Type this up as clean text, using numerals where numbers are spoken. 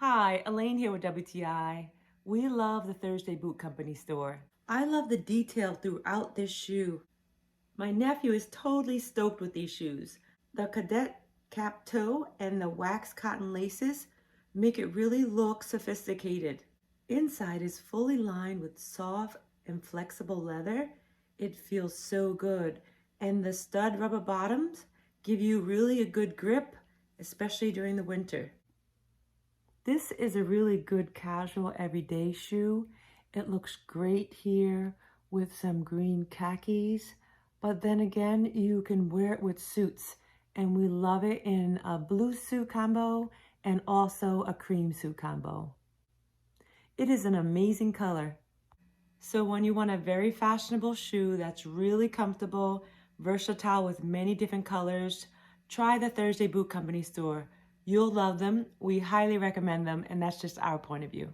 Hi, Elaine here with WTI. We love the Thursday Boot Company store. I love the detail throughout this shoe. My nephew is totally stoked with these shoes. The CADET CAP TOE and the wax cotton laces make it really look sophisticated. Inside is fully lined with soft and flexible leather. It feels so good. And the stud rubber bottoms give you really a good grip, especially during the winter. This is a really good casual everyday shoe. It looks great here with some green khakis, but then again, you can wear it with suits, and we love it in a blue suit combo and also a cream suit combo. It is an amazing color. So when you want a very fashionable shoe that's really comfortable, versatile with many different colors, try the Thursday Boot Company store. You'll love them. We highly recommend them, and that's just our point of view.